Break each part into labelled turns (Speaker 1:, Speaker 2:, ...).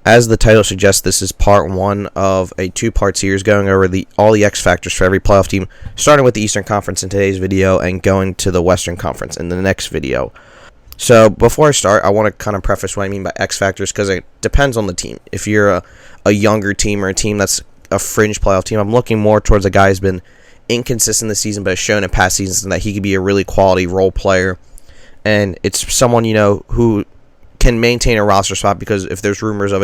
Speaker 1: As the title suggests, this is part one of a two-part series going over all the X factors for every playoff team, starting with the Eastern Conference in today's video and going to the Western Conference in the next video. So before I start, I want to kind of preface what I mean by X factors because it depends on the team. If you're a younger team or a team that's a fringe playoff team, I'm looking more towards a guy who's been inconsistent this season but has shown in past seasons that he could be a really quality role player. And it's someone, who can maintain a roster spot, because if there's rumors of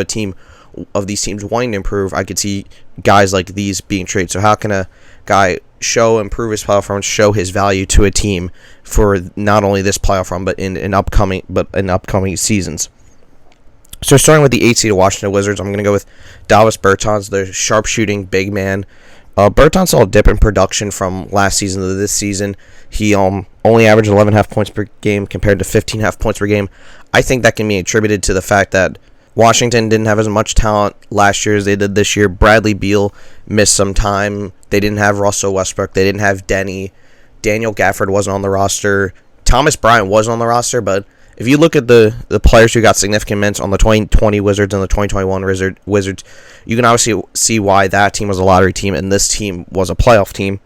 Speaker 1: these teams wanting to improve, I could see guys like these being traded. So how can a guy improve his playoff run, show his value to a team for not only this playoff run but in upcoming seasons? So starting with the 8th seed Washington Wizards, I'm going to go with Davis Bertans, the sharpshooting big man. Bertans saw a dip in production from last season to this season. He only averaged 11.5 points per game compared to 15.5 points per game. I think that can be attributed to the fact that Washington didn't have as much talent last year as they did this year. Bradley Beal missed some time. They didn't have Russell Westbrook. They didn't have Denny. Daniel Gafford wasn't on the roster. Thomas Bryant was on the roster, but if you look at the players who got significant minutes on the 2020 Wizards and the 2021 Wizards, you can obviously see why that team was a lottery team and this team was a playoff team.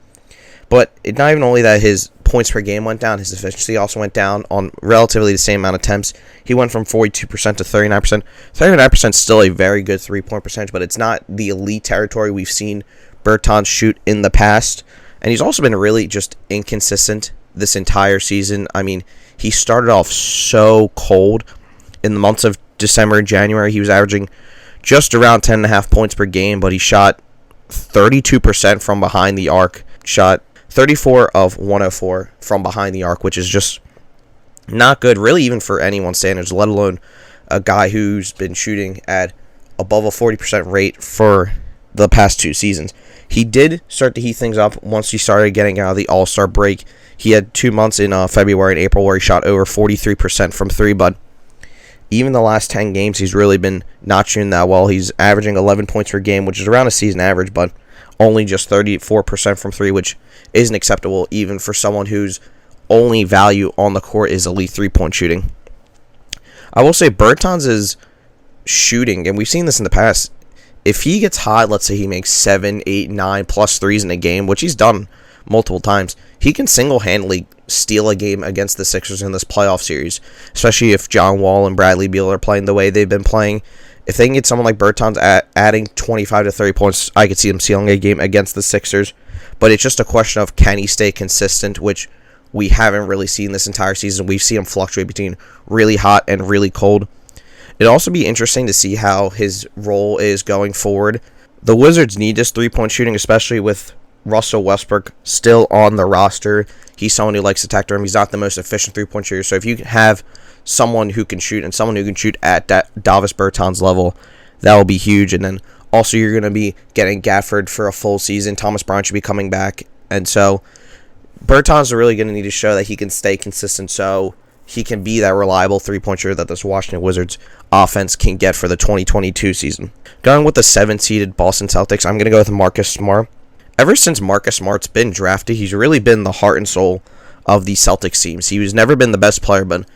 Speaker 1: But it's not even only that his points per game went down, his efficiency also went down on relatively the same amount of attempts. He went from 42% to 39%. 39% is still a very good three-point percentage, but it's not the elite territory we've seen Bertans shoot in the past. And he's also been really just inconsistent this entire season. I mean, he started off so cold. In the months of December and January, he was averaging just around 10.5 points per game, but he shot 32% from behind the arc, shot 34 of 104 from behind the arc, which is just not good, really, even for anyone's standards, let alone a guy who's been shooting at above a 40% rate for the past two seasons. He did start to heat things up once he started getting out of the All-Star break. He had 2 months in February and April where he shot over 43% from three, but even the last 10 games, he's really been not shooting that well. He's averaging 11 points per game, which is around a season average, but only just 34% from three, which isn't acceptable even for someone whose only value on the court is elite three-point shooting. I will say Bertans is shooting, and we've seen this in the past. If he gets hot, let's say he makes 7, 8, 9 plus threes in a game, which he's done multiple times, he can single-handedly steal a game against the Sixers in this playoff series, especially if John Wall and Bradley Beal are playing the way they've been playing. If they can get someone like Bertans adding 25 to 30 points, I could see him stealing a game against the Sixers. But it's just a question of, can he stay consistent, which we haven't really seen this entire season. We've seen him fluctuate between really hot and really cold. It'll also be interesting to see how his role is going forward. The Wizards need this three-point shooting, especially with Russell Westbrook still on the roster. He's someone who likes to attack the rim. He's not the most efficient three-point shooter. So if you have someone who can shoot and someone who can shoot at that Davis Bertans level, that will be huge. And then also you're going to be getting Gafford for a full season. Thomas Bryant should be coming back. And so Bertans is really going to need to show that he can stay consistent so he can be that reliable three-point shooter that this Washington Wizards offense can get for the 2022 season. Going with the 7th-seeded Boston Celtics, I'm going to go with Marcus Smart. Ever since Marcus Smart's been drafted, he's really been the heart and soul of the Celtics teams. He's never been the best player, but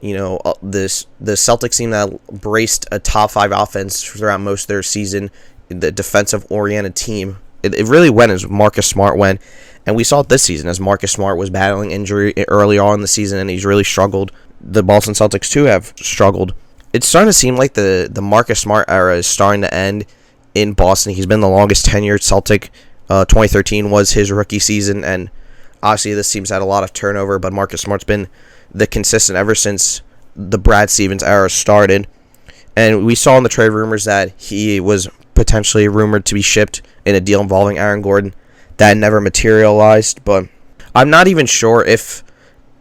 Speaker 1: the Celtics team that braced a top 5 offense throughout most of their season, the defensive-oriented team, it really went as Marcus Smart went. And we saw it this season as Marcus Smart was battling injury early on in the season, and he's really struggled. The Boston Celtics, too, have struggled. It's starting to seem like the Marcus Smart era is starting to end in Boston. He's been the longest tenured Celtic. 2013 was his rookie season, and obviously this team's had a lot of turnover, but Marcus Smart's been the consistent ever since the Brad Stevens era started. And we saw in the trade rumors that he was potentially rumored to be shipped in a deal involving Aaron Gordon. That never materialized, but I'm not even sure if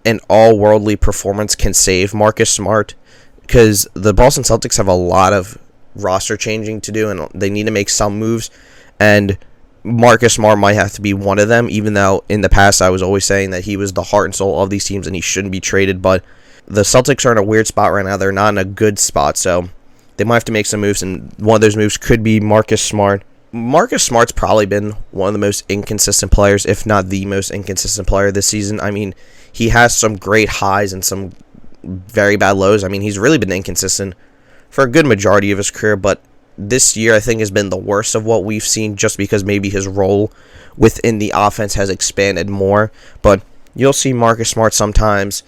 Speaker 1: an all-worldly performance can save Marcus Smart, because the Boston Celtics have a lot of roster changing to do, and they need to make some moves, and Marcus Smart might have to be one of them, even though in the past I was always saying that he was the heart and soul of these teams and he shouldn't be traded. But the Celtics are in a weird spot right now. They're not in a good spot, so they might have to make some moves, and one of those moves could be Marcus Smart. Marcus Smart's probably been one of the most inconsistent players, if not the most inconsistent player this season. I mean, he has some great highs and some very bad lows. I mean, he's really been inconsistent for a good majority of his career, but this year I think has been the worst of what we've seen, just because maybe his role within the offense has expanded more. But you'll see Marcus Smart sometimes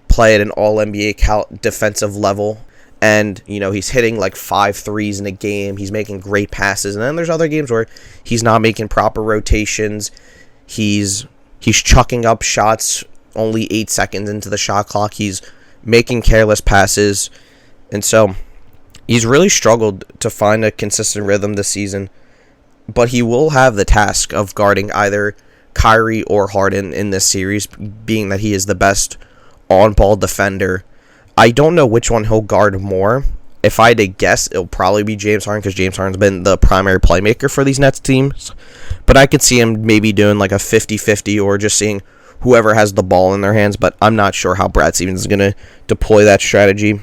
Speaker 1: play at an all-NBA defensive level, and he's hitting like 5 threes in a game. He's making great passes, and then there's other games where he's not making proper rotations. He's chucking up shots only 8 seconds into the shot clock. He's making careless passes, and so he's really struggled to find a consistent rhythm this season. But he will have the task of guarding either Kyrie or Harden in this series, being that he is the best on-ball defender. I don't know which one he'll guard more. If I had to guess, it'll probably be James Harden, because James Harden's been the primary playmaker for these Nets teams. But I could see him maybe doing like a 50-50, or just seeing whoever has the ball in their hands. But I'm not sure how Brad Stevens is going to deploy that strategy.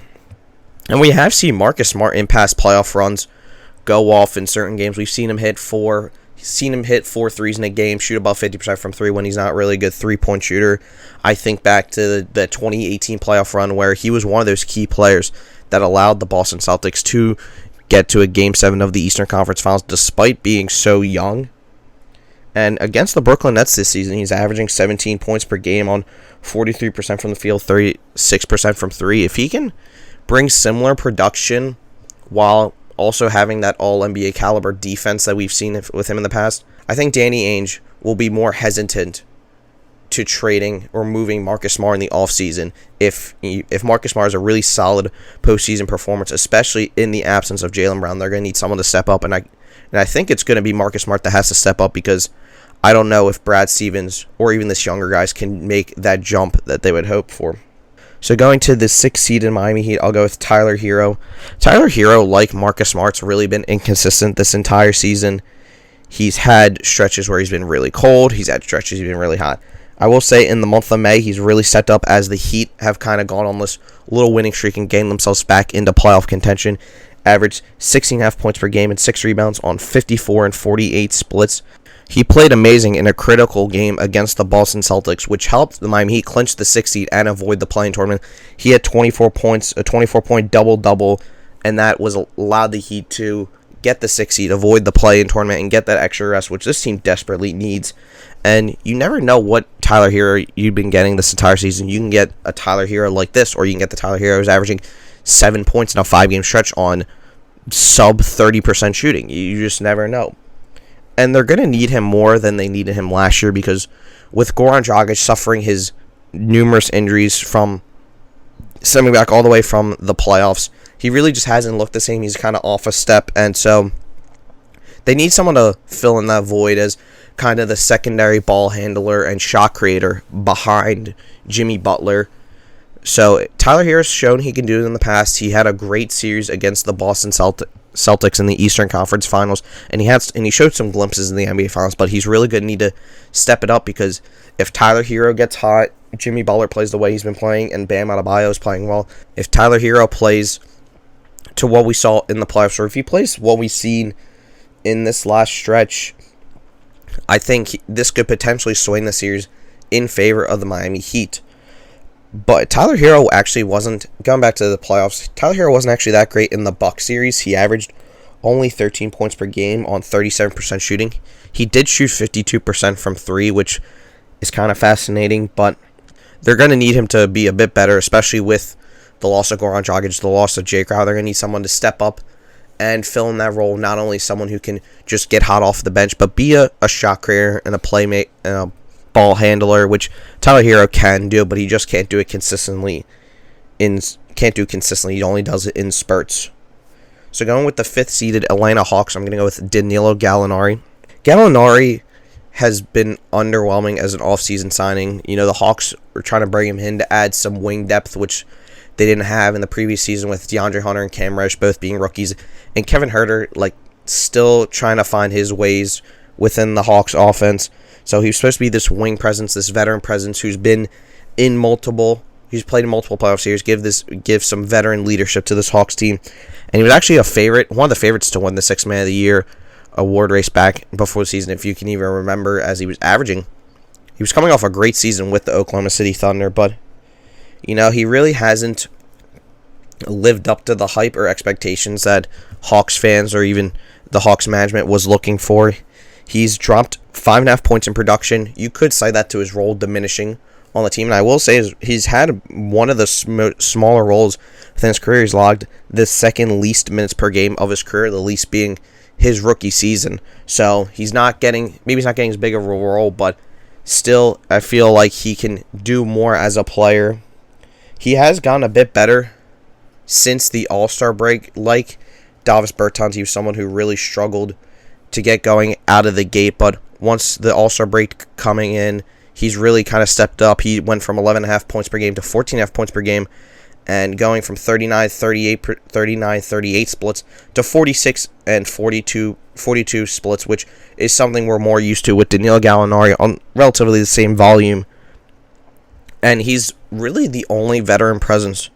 Speaker 1: And we have seen Marcus Smart in past playoff runs go off in certain games. We've seen him hit 4 threes in a game, shoot about 50% from 3 when he's not really a good 3-point shooter. I think back to the 2018 playoff run where he was one of those key players that allowed the Boston Celtics to get to a Game 7 of the Eastern Conference Finals despite being so young. And against the Brooklyn Nets this season, he's averaging 17 points per game on 43% from the field, 36% from 3. If he can bring similar production while also having that all-NBA caliber defense that we've seen with him in the past, I think Danny Ainge will be more hesitant to trading or moving Marcus Smart in the offseason if Marcus Smart is a really solid postseason performance, especially in the absence of Jaylen Brown. They're going to need someone to step up, and I think it's going to be Marcus Smart that has to step up, because I don't know if Brad Stevens or even this younger guys can make that jump that they would hope for. So going to the 6th seed in Miami Heat, I'll go with Tyler Herro. Tyler Herro, like Marcus Smart's, really been inconsistent this entire season. He's had stretches where he's been really cold. He's had stretches he's been really hot. I will say in the month of May, he's really stepped up as the Heat have kind of gone on this little winning streak and gained themselves back into playoff contention. Averaged 16.5 points per game and 6 rebounds on 54 and 48 splits. He played amazing in a critical game against the Boston Celtics, which helped the Miami Heat clinch the 6th seed and avoid the play-in tournament. He had 24 points, a 24-point double-double, and that was allowed the Heat to get the 6th seed, avoid the play-in tournament, and get that extra rest, which this team desperately needs. And you never know what Tyler Herro you've been getting this entire season. You can get a Tyler Herro like this, or you can get the Tyler Herro who's averaging 7 points in a 5-game stretch on sub 30% shooting. You just never know. And they're going to need him more than they needed him last year, because with Goran Dragic suffering his numerous injuries from stemming back all the way from the playoffs, he really just hasn't looked the same. He's kind of off a step, and so they need someone to fill in that void as kind of the secondary ball handler and shot creator behind Jimmy Butler. So Tyler Herro's shown he can do it in the past. He had a great series against the Boston Celtics in the Eastern Conference Finals, and he showed some glimpses in the NBA Finals, but he's really going to need to step it up, because if Tyler Herro gets hot, Jimmy Butler plays the way he's been playing, and Bam Adebayo is playing well. If Tyler Herro plays to what we saw in the playoffs, or if he plays what we've seen in this last stretch, I think this could potentially swing the series in favor of the Miami Heat. But Tyler Herro actually wasn't, going back to the playoffs, Tyler Herro wasn't actually that great in the Bucks series. He averaged only 13 points per game on 37% shooting. He did shoot 52% from 3, which is kind of fascinating, but they're going to need him to be a bit better, especially with the loss of Goran Dragic, the loss of Jay Crowder. They're going to need someone to step up and fill in that role, not only someone who can just get hot off the bench, but be a shot creator and a playmate and a ball handler, which Tyler Herro can do, but he just can't do it consistently. He only does it in spurts. So going with the 5th seeded Atlanta Hawks, I'm going to go with Danilo Gallinari. Gallinari has been underwhelming as an offseason signing. The Hawks were trying to bring him in to add some wing depth, which they didn't have in the previous season, with DeAndre Hunter and Cam Reddish both being rookies, and Kevin Herter still trying to find his ways within the Hawks offense. So he's supposed to be this wing presence, this veteran presence who's played in multiple playoff series, give some veteran leadership to this Hawks team. And he was actually one of the favorites to win the 6th Man of the Year award race back before the season, if you can even remember, as he was coming off a great season with the Oklahoma City Thunder, but he really hasn't lived up to the hype or expectations that Hawks fans or even the Hawks management was looking for. He's dropped 5.5 points in production. You could cite that to his role diminishing on the team, and I will say he's had one of the smaller roles within his career. He's logged the second least minutes per game of his career, the least being his rookie season. So maybe he's not getting as big of a role, but still, I feel like he can do more as a player. He has gotten a bit better since the All-Star break. Like Davis Bertans, he was someone who really struggled to get going out of the gate, but once the All-Star break coming in, he's really kind of stepped up. He went from 11.5 points per game to 14.5 points per game, and going from 39-38 splits to 46 and 42 splits, which is something we're more used to with Danilo Gallinari on relatively the same volume. And he's really the only veteran presence.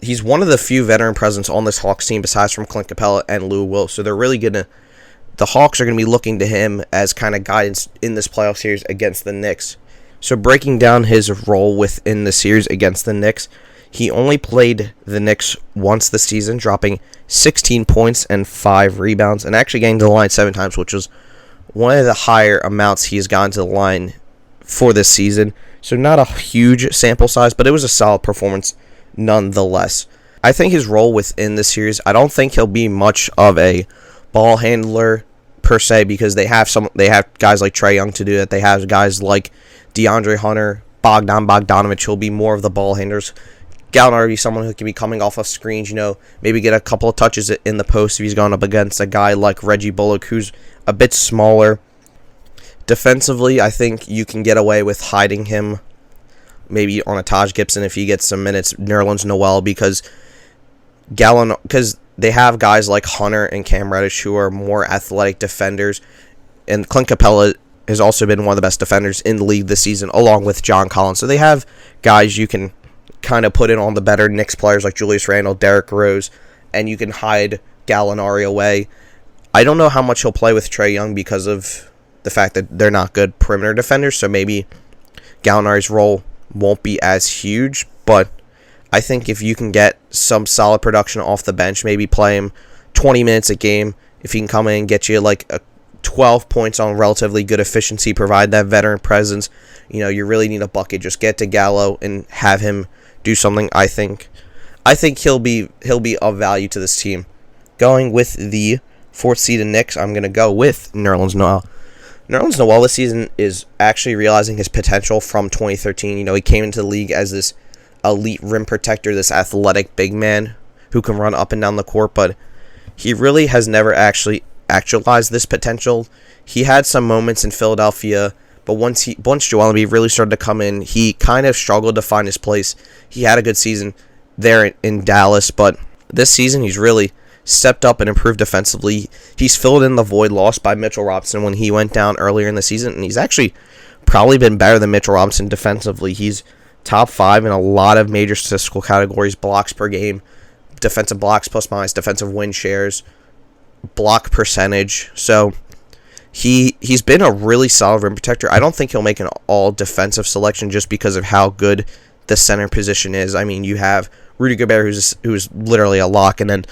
Speaker 1: He's one of the few veteran presence on this Hawks team besides from Clint Capella and Lou Will. So they're really the Hawks are going to be looking to him as kind of guidance in this playoff series against the Knicks. So breaking down his role within the series against the Knicks, he only played the Knicks once this season, dropping 16 points and 5 rebounds, and actually getting to the line 7 times, which was one of the higher amounts he's gone to the line for this season. So not a huge sample size, but it was a solid performance nonetheless. I think his role within the series, I don't think he'll be much of a ball handler per se, because they have guys like Trae Young to do that. They have guys like DeAndre Hunter, Bogdanovich, who'll be more of the ball handlers. Gallinari will be someone who can be coming off of screens, maybe get a couple of touches in the post if he's going up against a guy like Reggie Bullock, who's a bit smaller. Defensively, I think you can get away with hiding him maybe on a Taj Gibson if he gets some minutes, Nerlens Noel, because they have guys like Hunter and Cam Reddish who are more athletic defenders, and Clint Capella has also been one of the best defenders in the league this season, along with John Collins. So they have guys you can kind of put in on the better Knicks players like Julius Randle, Derrick Rose, and you can hide Gallinari away. I don't know how much he'll play with Trae Young because of the fact that they're not good perimeter defenders, so maybe Gallinari's role won't be as huge, but I think if you can get some solid production off the bench, maybe play him 20 minutes a game, if he can come in and get you like 12 points on relatively good efficiency, provide that veteran presence, you really need a bucket. Just get to Gallo and have him do something. I think he'll be of value to this team. Going with the 4th seeded Knicks, I'm going to go with Nerlens Noel. Nerlens Noel this season is actually realizing his potential from 2013. He came into the league as this elite rim protector, this athletic big man who can run up and down the court, but he really has never actually actualized this potential. He had some moments in Philadelphia, but once Joel Embiid really started to come in, he kind of struggled to find his place. He had a good season there in Dallas, but this season he's really stepped up and improved defensively. He's filled in the void lost by Mitchell Robinson when he went down earlier in the season, and he's actually probably been better than Mitchell Robinson defensively. He's top 5 in a lot of major statistical categories: blocks per game, defensive blocks plus minus, defensive win shares, block percentage. So he's been a really solid rim protector. I don't think he'll make an all defensive selection just because of how good the center position is. I mean, you have Rudy Gobert, who's literally a lock, and then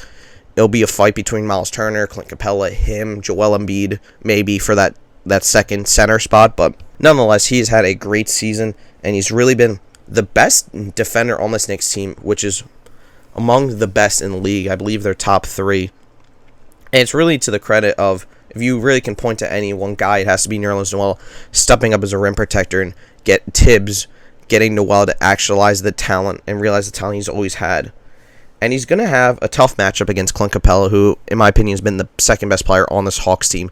Speaker 1: it'll be a fight between Miles Turner, Clint Capella, him, Joel Embiid, maybe for that second center spot. But nonetheless, he's had a great season, and he's really been the best defender on this Knicks team, which is among the best in the league. I believe they're top 3. And it's really to the credit of, if you really can point to any one guy, it has to be Nerlens Noel stepping up as a rim protector and get Tibbs getting Noel to actualize the talent and realize the talent he's always had. And he's going to have a tough matchup against Clint Capella, who, in my opinion, has been the second best player on this Hawks team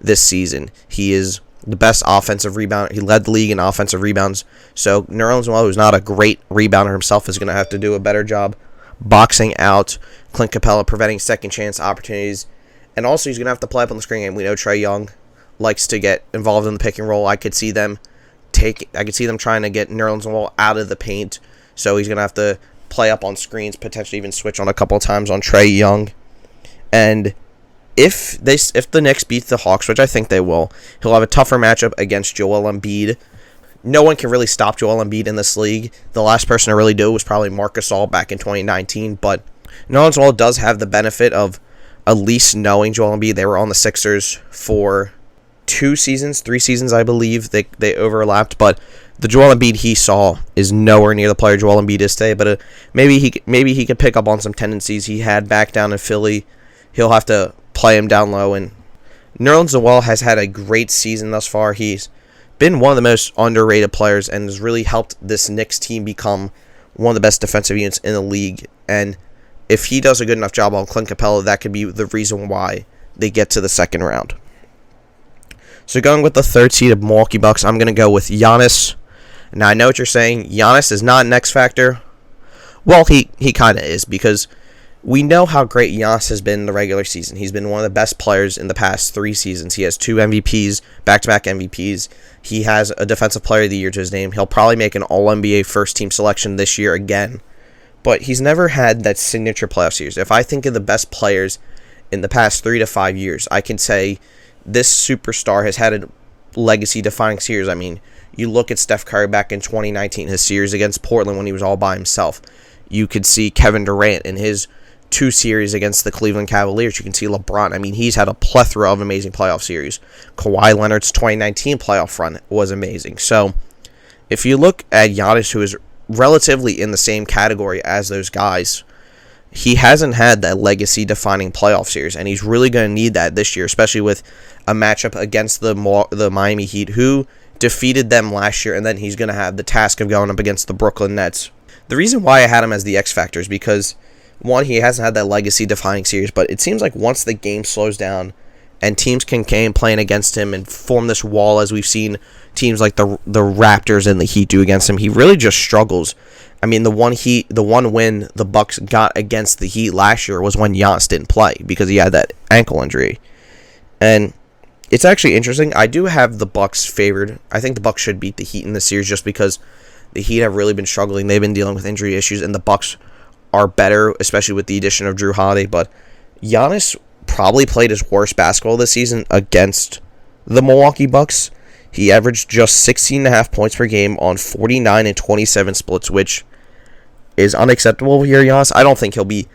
Speaker 1: this season. He is the best offensive rebounder. He led the league in offensive rebounds. So Nerlens Noel, who's not a great rebounder himself, is going to have to do a better job boxing out Clint Capella, preventing second chance opportunities. And also, he's going to have to play up on the screen game. We know Trae Young likes to get involved in the pick and roll. I could see them trying to get Nerlens Noel out of the paint. So he's going to have to play up on screens, potentially even switch on a couple of times on Trae Young. And if the Knicks beat the Hawks, which I think they will, he'll have a tougher matchup against Joel Embiid. No one can really stop Joel Embiid in this league. The last person to really do it was probably Marc Gasol back in 2019, but Nerlens Noel does have the benefit of at least knowing Joel Embiid. They were on the Sixers for 3 seasons, I believe. They overlapped, but the Joel Embiid he saw is nowhere near the player Joel Embiid is today. But maybe he could pick up on some tendencies he had back down in Philly. He'll have to play him down low. And Nerlens Noel has had a great season thus far. He's been one of the most underrated players and has really helped this Knicks team become one of the best defensive units in the league. And if he does a good enough job on Clint Capella, that could be the reason why they get to the second round. So going with the third seed of Milwaukee Bucks, I'm going to go with Giannis. Now, I know what you're saying. Giannis is not an X factor. Well, he kind of is, because we know how great Giannis has been in the regular season. He's been one of the best players in the past 3 seasons. He has 2 MVPs, back-to-back MVPs. He has a Defensive Player of the Year to his name. He'll probably make an All-NBA first-team selection this year again. But he's never had that signature playoff series. If I think of the best players in the past 3 to 5 years, I can say this superstar has had a legacy-defining series. I mean, you look at Steph Curry back in 2019, his series against Portland when he was all by himself. You could see Kevin Durant in his 2 series against the Cleveland Cavaliers. You can see LeBron. I mean, he's had a plethora of amazing playoff series. Kawhi Leonard's 2019 playoff run was amazing. So, if you look at Giannis, who is relatively in the same category as those guys, he hasn't had that legacy-defining playoff series, and he's really going to need that this year, especially with a matchup against the Miami Heat, who defeated them last year, and then he's going to have the task of going up against the Brooklyn Nets. The reason why I had him as the X factor is because, one, he hasn't had that legacy-defining series, but it seems like once the game slows down and teams can game playing against him and form this wall, as we've seen teams like the Raptors and the Heat do against him, he really just struggles. I mean, the one win the Bucks got against the Heat last year was when Giannis didn't play because he had that ankle injury. And it's actually interesting. I do have the Bucks favored. I think the Bucks should beat the Heat in this series just because the Heat have really been struggling. They've been dealing with injury issues, and the Bucks are better, especially with the addition of Drew Holiday. But Giannis probably played his worst basketball this season against the Milwaukee Bucks. He averaged just 16.5 points per game on 49 and 27 splits, which is unacceptable here, Giannis. I don't think he'll be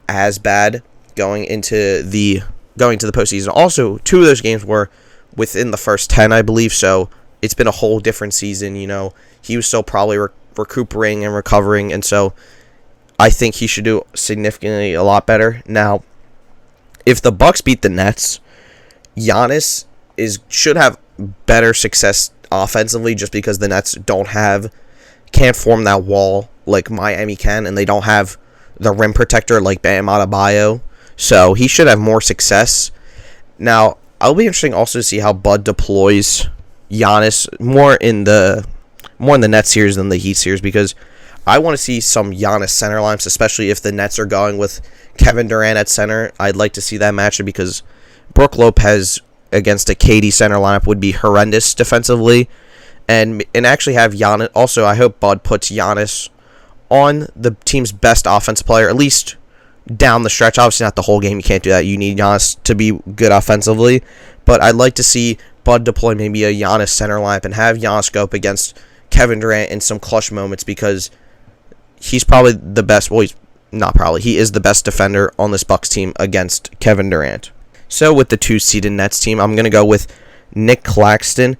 Speaker 1: as bad going into the postseason. Also, 2 of those games were within the first 10, I believe, so it's been a whole different season. You know, he was still probably recuperating and recovering, and so I think he should do significantly a lot better. Now, if the Bucks beat the Nets, Giannis should have better success offensively just because the Nets can't form that wall like Miami can, and they don't have the rim protector like Bam Adebayo. So he should have more success. Now, I'll be interesting also to see how Bud deploys Giannis more in the Nets series than the Heat series, because I want to see some Giannis center lines, especially if the Nets are going with Kevin Durant at center. I'd like to see that matchup because Brook Lopez against a KD center lineup would be horrendous defensively. And actually have Giannis. Also, I hope Bud puts Giannis on the team's best offensive player, at least down the stretch. Obviously not the whole game. You can't do that. You need Giannis to be good offensively. But I'd like to see Bud deploy maybe a Giannis center lineup and have Giannis go up against Kevin Durant in some clutch moments, because he's probably the best. Well, he's not probably. He is the best defender on this Bucks team against Kevin Durant. So with the 2-seeded Nets team, I'm going to go with Nic Claxton.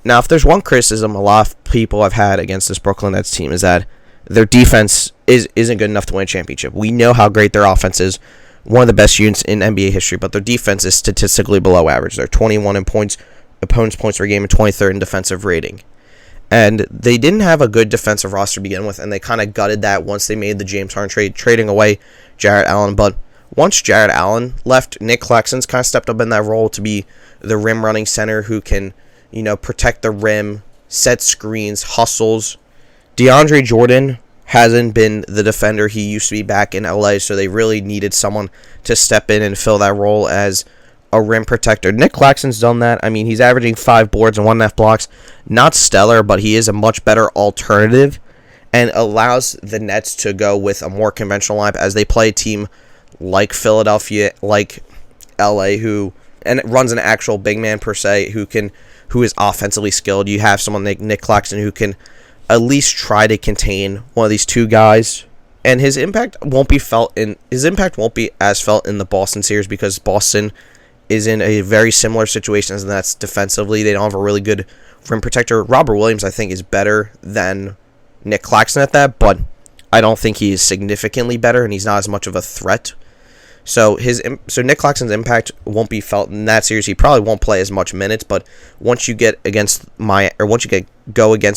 Speaker 1: Now, if there's one criticism a lot of people have had against this Brooklyn Nets team is that their defense isn't good enough to win a championship. We know how great their offense is, one of the best units in NBA history, but their defense is statistically below average. They're 21 in points, opponents' points per game, and 23rd in defensive rating. And they didn't have a good defensive roster to begin with, and they kind of gutted that once they made the James Harden trade, trading away Jarrett Allen. But once Jarrett Allen left, Nic Claxton's kind of stepped up in that role to be the rim-running center who can, protect the rim, set screens, hustles. DeAndre Jordan hasn't been the defender he used to be back in LA, so they really needed someone to step in and fill that role as a rim protector. Nic Claxton's done that. I mean, he's averaging 5 boards and 1.5 blocks. Not stellar, but he is a much better alternative and allows the Nets to go with a more conventional lineup as they play a team like Philadelphia, like LA, and it runs an actual big man per se who is offensively skilled. You have someone like Nic Claxton who can at least try to contain one of these 2 guys And his impact won't be as felt in the Boston series because Boston is in a very similar situation, and that's defensively. They don't have a really good rim protector. Robert Williams, I think, is better than Nic Claxton at that, but I don't think he is significantly better, and he's not as much of a threat. So Nic Claxton's impact won't be felt in that series. He probably won't play as much minutes, but once you go against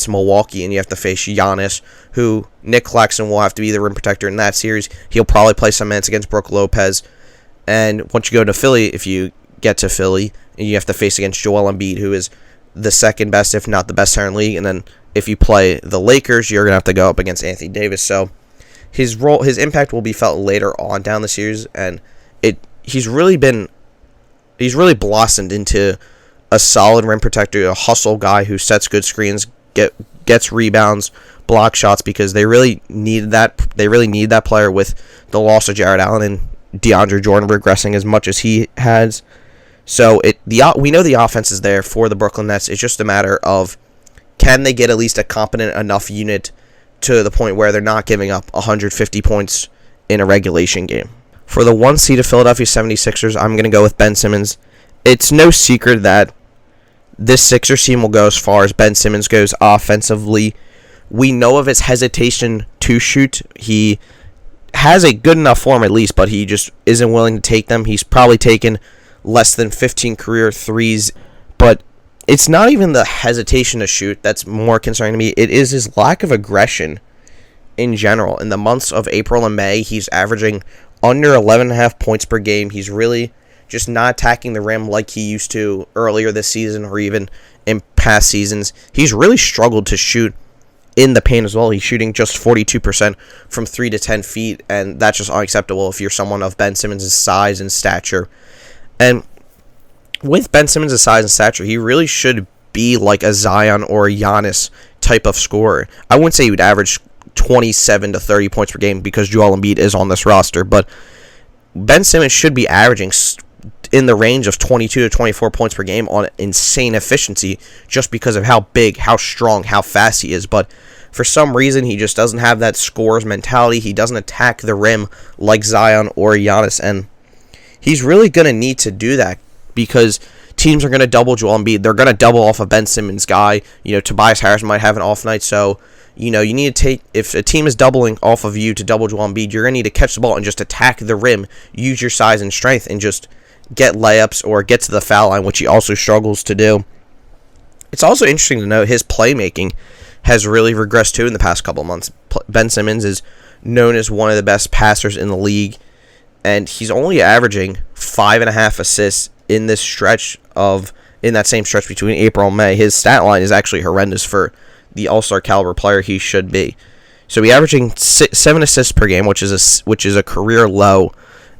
Speaker 1: Milwaukee and you have to face Giannis, who Nic Claxton will have to be the rim protector in that series, he'll probably play some minutes against Brook Lopez. And once you go to Philly, if you get to Philly, and you have to face against Joel Embiid, who is the second best, if not the best center in the league, and then if you play the Lakers, you're gonna have to go up against Anthony Davis. So his impact will be felt later on down the series, and he's really blossomed into a solid rim protector, a hustle guy who sets good screens, gets rebounds, block shots, because they really need that. They really need that player with the loss of Jared Allen and DeAndre Jordan regressing as much as he has. So we know the offense is there for the Brooklyn Nets. It's just a matter of, can they get at least a competent enough unit to the point where they're not giving up 150 points in a regulation game. For the 1 seed of Philadelphia 76ers, I'm going to go with Ben Simmons. It's no secret that this Sixers team will go as far as Ben Simmons goes offensively. We know of his hesitation to shoot. He has a good enough form at least, but he just isn't willing to take them. He's probably taken less than 15 career threes, but it's not even the hesitation to shoot that's more concerning to me. It is his lack of aggression in general. In the months of April and May, he's averaging under 11.5 points per game. He's really just not attacking the rim like he used to earlier this season or even in past seasons. He's really struggled to shoot in the paint as well. He's shooting just 42% from 3 to 10 feet, and that's just unacceptable if you're someone of Ben Simmons' size and stature. And with Ben Simmons' size and stature, he really should be like a Zion or a Giannis type of scorer. I wouldn't say he would average 27 to 30 points per game because Joel Embiid is on this roster, but Ben Simmons should be averaging in the range of 22 to 24 points per game on insane efficiency just because of how big, how strong, how fast he is. But for some reason, he just doesn't have that scorer's mentality. He doesn't attack the rim like Zion or Giannis, and he's really going to need to do that because teams are going to double Joel Embiid. They're going to double off a Ben Simmons guy. Tobias Harris might have an off night, so you need to take, if a team is doubling off of you to double Joel Embiid, you're going to need to catch the ball and just attack the rim, use your size and strength, and just get layups or get to the foul line, which he also struggles to do. It's also interesting to note his playmaking has really regressed too in the past couple of months. Ben Simmons is known as one of the best passers in the league, and he's only averaging 5.5 assists in that same stretch between April and May. His stat line is actually horrendous for the all-star caliber player he should be. So he's averaging 7 assists per game, which is a career low,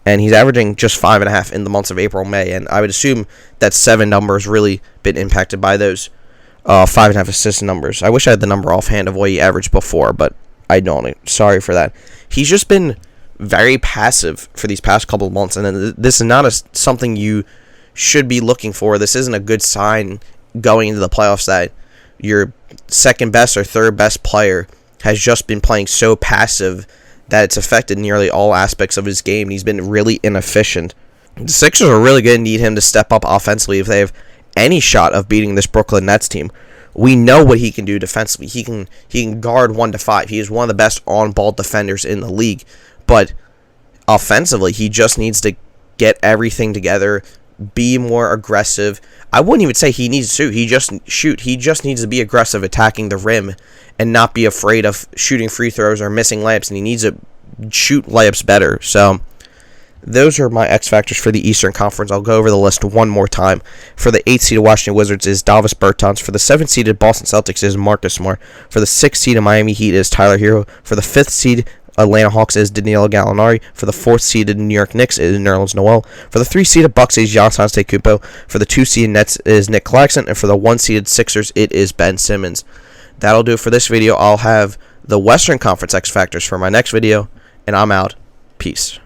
Speaker 1: and he's averaging just 5.5 in the months of April and May. And I would assume that 7 number has really been impacted by those 5.5 assist numbers. I wish I had the number offhand of what he averaged before, but I don't. Sorry for that. He's just been very passive for these past couple of months, and this is not something you should be looking for. This isn't a good sign going into the playoffs that your second best or third best player has just been playing so passive that it's affected nearly all aspects of his game. He's been really inefficient. The Sixers are really going to need him to step up offensively if they have any shot of beating this Brooklyn Nets team. We know what he can do defensively. He can guard 1 to 5. He is one of the best on-ball defenders in the league. But offensively, he just needs to get everything together, be more aggressive. I wouldn't even say he needs to shoot. He just needs to be aggressive attacking the rim and not be afraid of shooting free throws or missing layups, and he needs to shoot layups better. So those are my X factors for the Eastern Conference. I'll go over the list one more time. For the 8th seeded Washington Wizards is Davis Bertans. For the 7th seeded Boston Celtics is Marcus Smart. For the 6th seeded Miami Heat is Tyler Herro. For the 5th seed Atlanta Hawks is Danilo Gallinari. For the 4th seeded New York Knicks is Nerlens Noel. For the 3 seeded Bucks is Giannis Antetokounmpo. For the 2 seeded Nets is Nic Claxton. And for the 1 seeded Sixers, it is Ben Simmons. That'll do it for this video. I'll have the Western Conference X Factors for my next video, and I'm out. Peace.